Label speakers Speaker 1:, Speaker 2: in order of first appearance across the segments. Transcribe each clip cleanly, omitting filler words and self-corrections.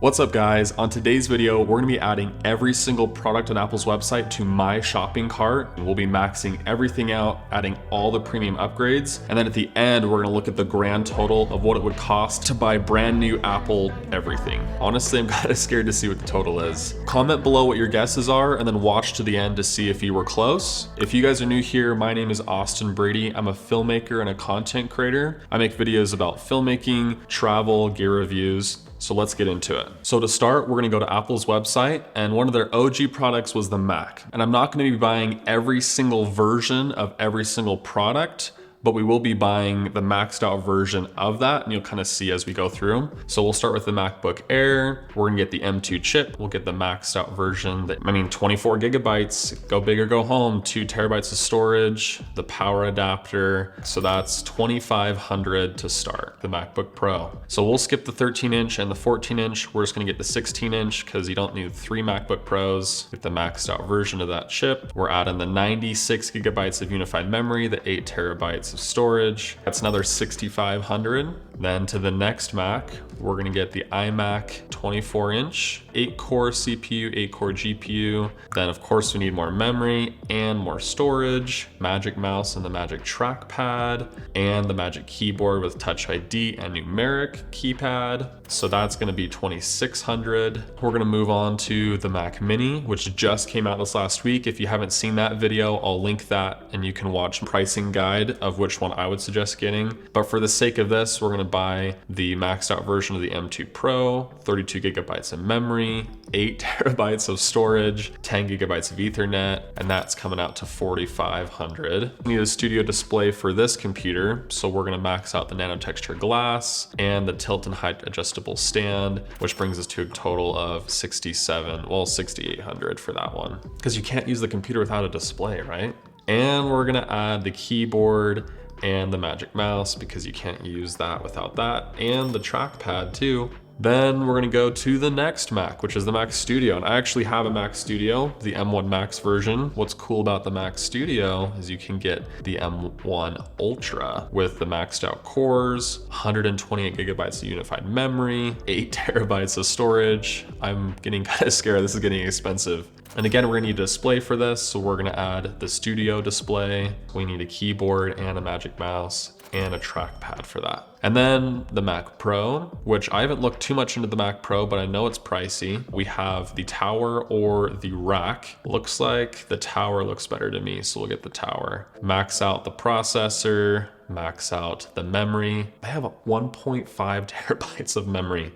Speaker 1: What's up guys? On today's video, we're gonna be adding every single product on Apple's website to my shopping cart. And we'll be maxing everything out, adding all the premium upgrades. And then at the end, we're gonna look at the grand total of what it would cost to buy brand new Apple everything. Honestly, I'm kind of scared to see what the total is. Comment below what your guesses are and then watch to the end to see if you were close. If you guys are new here, my name is Austin Brady. I'm a filmmaker and a content creator. I make videos about filmmaking, travel, gear reviews. So let's get into it. So to start, we're gonna go to Apple's website, and one of their OG products was the Mac. And I'm not gonna be buying every single version of every single product, but we will be buying the maxed out version of that, and you'll kind of see as we go through them. So we'll start with the MacBook Air. We're gonna get the M2 chip. We'll get the maxed out version. 24 gigabytes, go big or go home, 2 terabytes of storage, the power adapter. So that's $2,500 to start, the MacBook Pro. So we'll skip the 13-inch and the 14-inch. We're just gonna get the 16-inch because you don't need 3 MacBook Pros. Get the maxed out version of that chip. We're adding the 96 gigabytes of unified memory, the 8 terabytes of storage. That's another $6,500. Then to the next Mac, we're gonna get the iMac 24-inch, 8-core CPU, 8-core GPU. Then of course we need more memory and more storage, Magic Mouse and the Magic Trackpad, and the Magic Keyboard with Touch ID and numeric keypad. So that's gonna be $2,600. We're gonna move on to the Mac Mini, which just came out this last week. If you haven't seen that video, I'll link that and you can watch pricing guide of which one I would suggest getting. But for the sake of this, we're gonna buy the maxed out version of the M2 Pro, 32 gigabytes of memory, 8 terabytes of storage, 10 gigabytes of Ethernet, and that's coming out to $4,500. We need a studio display for this computer, so we're gonna max out the nano texture glass and the tilt and height adjustable stand, which brings us to a total of $6,800 for that one. Because you can't use the computer without a display, right? And we're gonna add the keyboard and the Magic Mouse because you can't use that without that, and the trackpad too. Then we're gonna go to the next Mac, which is the Mac Studio. And I actually have a Mac Studio, the M1 Max version. What's cool about the Mac Studio is you can get the M1 Ultra with the maxed out cores, 128 gigabytes of unified memory, 8 terabytes of storage. I'm getting kind of scared, this is getting expensive. And again, we're gonna need a display for this, so we're gonna add the Studio display. We need a keyboard and a Magic Mouse and a trackpad for that. And then the Mac Pro, which I haven't looked too much into the Mac Pro, but I know it's pricey. We have the tower or the rack. Looks like the tower looks better to me, so we'll get the tower. Max out the processor, max out the memory. I have 1.5 terabytes of memory.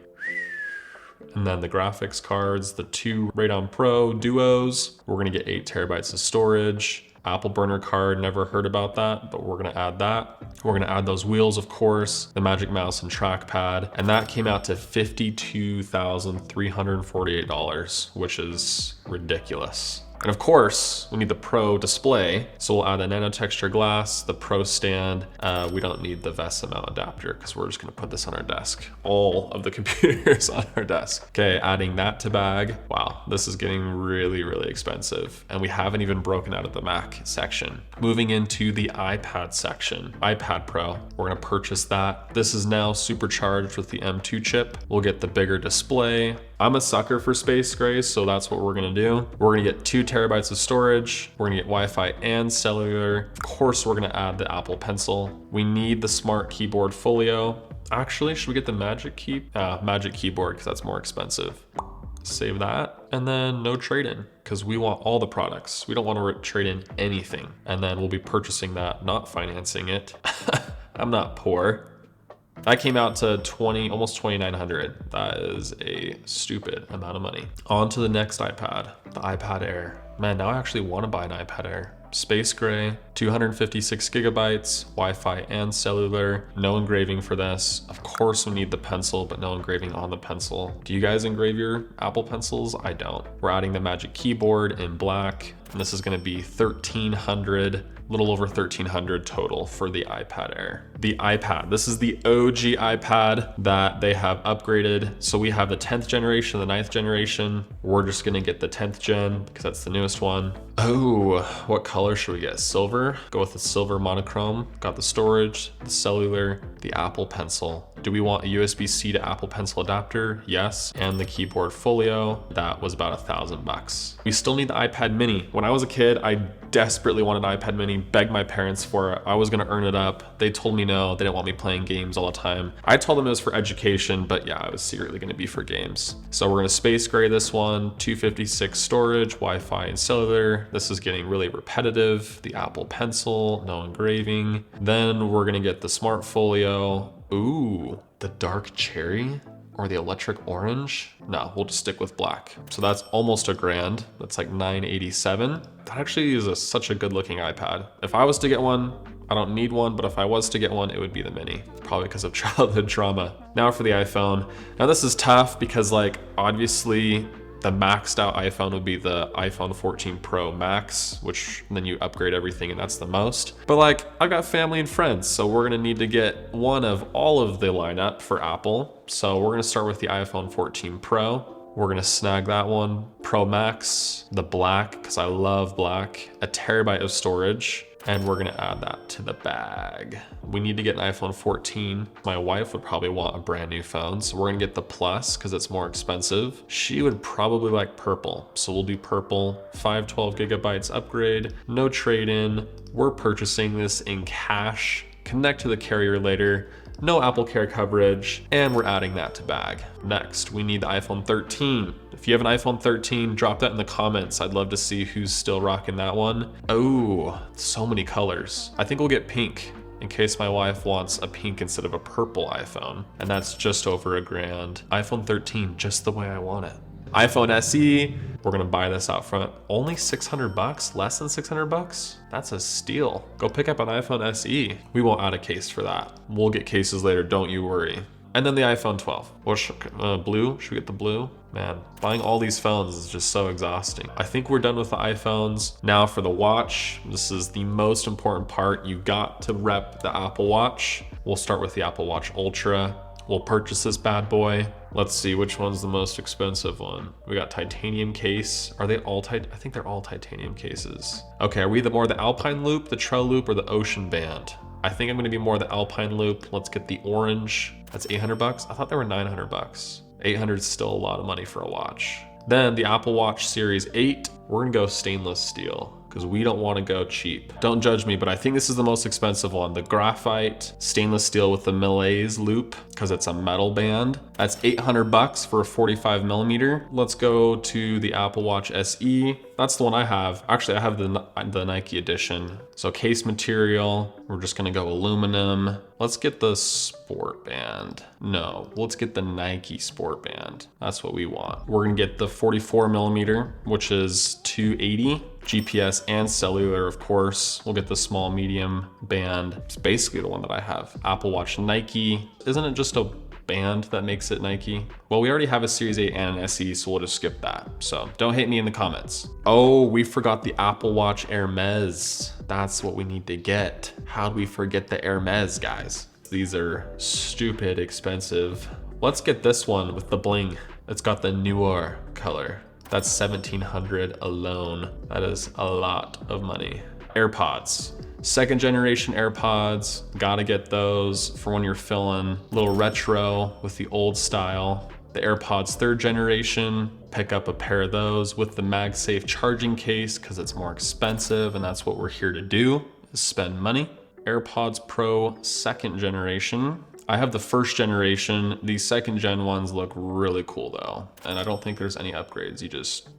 Speaker 1: And then the graphics cards, the 2 Radeon Pro Duos. We're gonna get 8 terabytes of storage. Apple burner card, never heard about that, but we're gonna add that. We're gonna add those wheels, of course, the Magic Mouse and trackpad, and that came out to $52,348, which is ridiculous. And of course, we need the Pro display. So we'll add the nano texture glass, the Pro stand. We don't need the VESA mount adapter because we're just gonna put this on our desk. All of the computers on our desk. Okay, adding that to bag. Wow, this is getting really, really expensive. And we haven't even broken out of the Mac section. Moving into the iPad section, iPad Pro, we're gonna purchase that. This is now supercharged with the M2 chip. We'll get the bigger display. I'm a sucker for space gray, so that's what we're gonna do. We're gonna get 2 terabytes of storage. We're gonna get Wi-Fi and cellular. Of course, we're gonna add the Apple Pencil. We need the Smart Keyboard Folio. Actually, should we get the Magic Keyboard because that's more expensive. Save that, and then no trade-in because we want all the products. We don't want to trade in anything. And then we'll be purchasing that, not financing it. I'm not poor. That came out to almost $2,900. That is a stupid amount of money. On to the next iPad, the iPad Air. Man, now I actually want to buy an iPad Air. Space gray, 256 gigabytes, Wi-Fi and cellular, no engraving for this. Of course we need the pencil, but no engraving on the pencil. Do you guys engrave your Apple Pencils? I don't. We're adding the Magic Keyboard in black, and this is gonna be 1,300, a little over 1,300 total for the iPad Air. The iPad, this is the OG iPad that they have upgraded. So we have the 10th generation, the 9th generation. We're just gonna get the 10th gen because that's the newest one. Oh, what color should we get? Silver? Go with the silver monochrome. Got the storage, the cellular, the Apple Pencil. Do we want a USB-C to Apple Pencil adapter? Yes. And the keyboard folio, that was about $1,000. We still need the iPad mini. When I was a kid, I desperately wanted an iPad mini, begged my parents for it. I was gonna earn it up. They told me no, they didn't want me playing games all the time. I told them it was for education, but yeah, it was secretly gonna be for games. So we're gonna space gray this one, 256 storage, Wi-Fi and cellular. This is getting really repetitive. The Apple Pencil, no engraving. Then we're gonna get the Smart Folio. Ooh, the dark cherry or the electric orange? No, we'll just stick with black. So that's almost $1,000. That's like $987. That actually is such a good looking iPad. If I was to get one, I don't need one, but if I was to get one, it would be the mini, probably because of childhood trauma. Now for the iPhone. Now this is tough because like obviously the maxed out iPhone would be the iPhone 14 Pro Max, which then you upgrade everything and that's the most. But like I've got family and friends, so we're gonna need to get one of all of the lineup for Apple. So we're gonna start with the iPhone 14 Pro. We're gonna snag that one. Pro Max, the black, because I love black, 1 terabyte of storage. And we're gonna add that to the bag. We need to get an iPhone 14. My wife would probably want a brand new phone, so we're gonna get the Plus because it's more expensive. She would probably like purple, so we'll do purple. 512 gigabytes upgrade, no trade-in. We're purchasing this in cash. Connect to the carrier later. No Apple Care coverage, and we're adding that to bag. Next, we need the iPhone 13. If you have an iPhone 13, drop that in the comments. I'd love to see who's still rocking that one. Oh, so many colors. I think we'll get pink in case my wife wants a pink instead of a purple iPhone, and that's just over $1,000. iPhone 13, just the way I want it. iPhone SE, we're gonna buy this out front. Only $600, less than $600? That's a steal. Go pick up an iPhone SE. We won't add a case for that. We'll get cases later, don't you worry. And then the iPhone 12. Blue, should we get the blue? Man, buying all these phones is just so exhausting. I think we're done with the iPhones. Now for the watch, this is the most important part. You got to rep the Apple Watch. We'll start with the Apple Watch Ultra. We'll purchase this bad boy. Let's see which one's the most expensive one. We got titanium case. Are they all I think they're all titanium cases. Okay, are we more the Alpine Loop, the Trail Loop, or the Ocean Band? I think I'm gonna be more the Alpine Loop. Let's get the orange. That's $800. I thought they were $900. 800 is still a lot of money for a watch. Then the Apple Watch Series 8, we're gonna go stainless steel because we don't want to go cheap. Don't judge me, but I think this is the most expensive one. The graphite stainless steel with the Malaise loop because it's a metal band. That's $800 for a 45 millimeter. Let's go to the Apple Watch SE. That's the one I have. Actually, I have the Nike edition. So case material, we're just gonna go aluminum. Let's get the sport band. No, let's get the Nike sport band. That's what we want. We're gonna get the 44 millimeter, which is $280. GPS and cellular, of course. We'll get the small medium band. It's basically the one that I have. Apple Watch Nike. Isn't it just a band that makes it Nike? Well, we already have a Series 8 and an SE, so we'll just skip that. So don't hate me in the comments. Oh, we forgot the Apple Watch Hermes. That's what we need to get. How'd we forget the Hermes, guys? These are stupid expensive. Let's get this one with the bling. It's got the Noir color. That's $1,700 alone. That is a lot of money. AirPods. 2nd generation AirPods. Gotta get those for when you're feeling a little retro with the old style. The AirPods 3rd generation. Pick up a pair of those with the MagSafe charging case because it's more expensive and that's what we're here to do, is spend money. AirPods Pro 2nd generation. I have the 1st generation. These 2nd gen ones look really cool though. And I don't think there's any upgrades. You just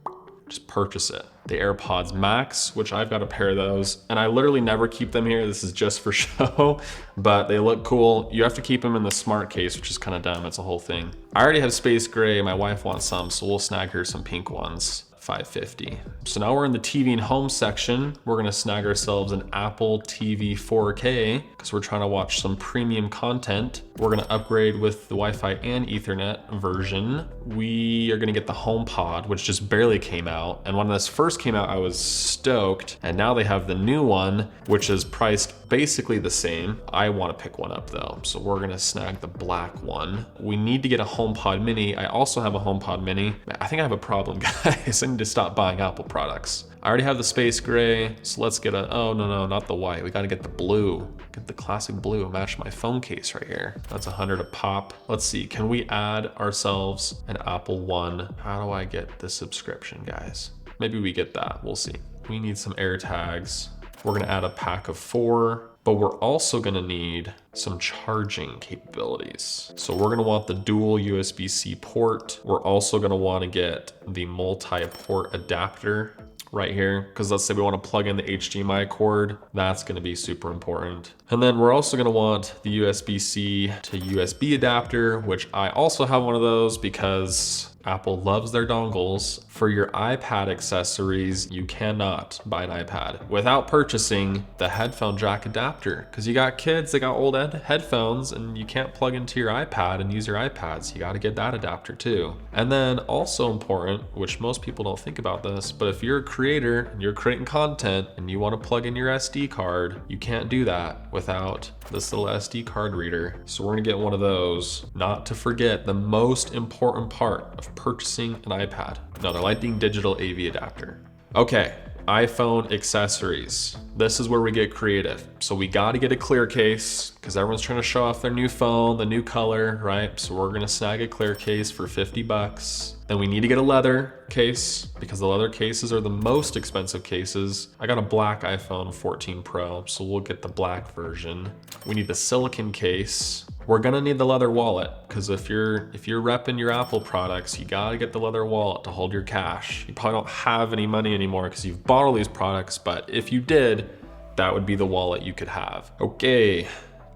Speaker 1: purchase it. The AirPods Max, which I've got a pair of those, and I literally never keep them here. This is just for show, but they look cool. You have to keep them in the smart case, which is kind of dumb. It's a whole thing. I already have space gray. My wife wants some, so we'll snag her some pink ones. $550. So now we're in the TV and home section. We're gonna snag ourselves an Apple TV 4K because because we're trying to watch some premium content. We're gonna upgrade with the Wi-Fi and Ethernet version. We are gonna get the HomePod, which just barely came out. And when this first came out, I was stoked. And now they have the new one, which is priced basically the same. I wanna pick one up though. So we're gonna snag the black one. We need to get a HomePod mini. I also have a HomePod mini. I think I have a problem, guys. I need to stop buying Apple products. I already have the space gray, so let's get a, oh no, not the white. We gotta get the blue. Get the classic blue, match my phone case right here. That's 100 a pop. Let's see, can we add ourselves an Apple One? How do I get the subscription, guys? Maybe we get that, we'll see. We need some air tags. We're gonna add a pack of 4, but we're also gonna need some charging capabilities. So we're gonna want the dual USB-C port. We're also gonna wanna get the multi-port adapter right here, because let's say we want to plug in the HDMI cord, that's going to be super important. And then we're also going to want the USB-C to USB adapter, which I also have one of those because Apple loves their dongles. For your iPad accessories, you cannot buy an iPad without purchasing the headphone jack adapter, because you got kids, they got old headphones and you can't plug into your iPad and use your iPads. You got to get that adapter too. And then also important, which most people don't think about this, but if you're a creator and you're creating content and you want to plug in your SD card, you can't do that without this little SD card reader. So we're gonna get one of those. Not to forget the most important part of purchasing an iPad, another Lightning Digital AV adapter. Okay, iPhone accessories. This is where we get creative. So we gotta get a clear case because everyone's trying to show off their new phone, the new color, right? So we're gonna snag a clear case for 50 bucks. Then we need to get a leather case because the leather cases are the most expensive cases. I got a black iPhone 14 Pro, so we'll get the black version. We need the silicone case. We're gonna need the leather wallet because if you're repping your Apple products, you gotta get the leather wallet to hold your cash. You probably don't have any money anymore because you've bought all these products, but if you did, that would be the wallet you could have. Okay,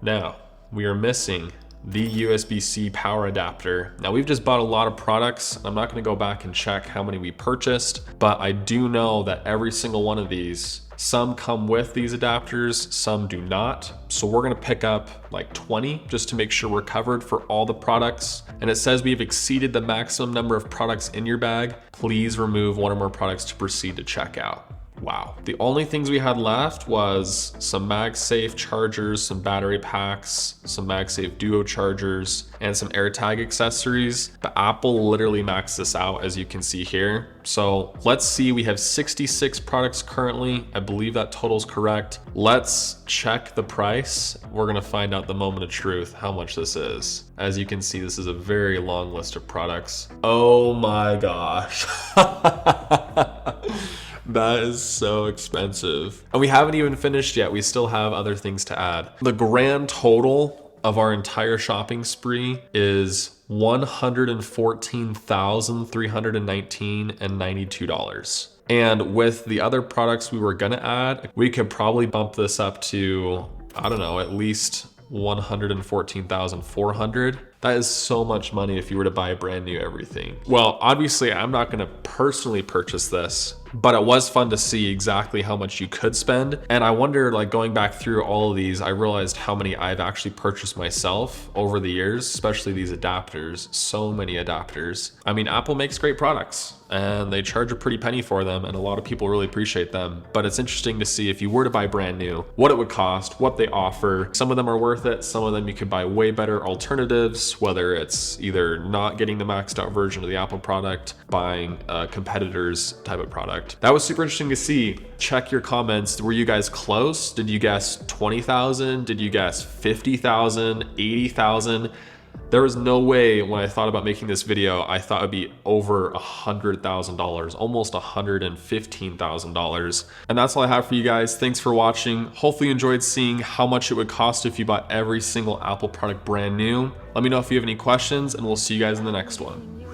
Speaker 1: now we are missing the USB-C power adapter. Now we've just bought a lot of products. I'm not gonna go back and check how many we purchased, but I do know that every single one of these, some come with these adapters, some do not. So we're gonna pick up like 20 just to make sure we're covered for all the products. And it says we've exceeded the maximum number of products in your bag. Please remove one or more products to proceed to checkout. Wow. The only things we had left was some MagSafe chargers, some battery packs, some MagSafe Duo chargers, and some AirTag accessories. But Apple literally maxed this out, as you can see here. So let's see, we have 66 products currently. I believe that total's correct. Let's check the price. We're gonna find out the moment of truth, how much this is. As you can see, this is a very long list of products. Oh my gosh. That is so expensive. And we haven't even finished yet. We still have other things to add. The grand total of our entire shopping spree is $114,319.92. And with the other products we were gonna add, we could probably bump this up to, I don't know, at least 114,400. That is so much money if you were to buy brand new everything. Well, obviously I'm not gonna personally purchase this, but it was fun to see exactly how much you could spend. And I wonder, like going back through all of these, I realized how many I've actually purchased myself over the years, especially these adapters, so many adapters. I mean, Apple makes great products and they charge a pretty penny for them and a lot of people really appreciate them. But it's interesting to see if you were to buy brand new, what it would cost, what they offer. Some of them are worth it. Some of them you could buy way better alternatives, whether it's either not getting the maxed out version of the Apple product, buying a competitor's type of product. That was super interesting to see. Check your comments. Were you guys close? Did you guess 20,000? Did you guess 50,000, 80,000? There was no way when I thought about making this video, I thought it'd be over $100,000, almost $115,000. And that's all I have for you guys. Thanks for watching. Hopefully you enjoyed seeing how much it would cost if you bought every single Apple product brand new. Let me know if you have any questions and we'll see you guys in the next one.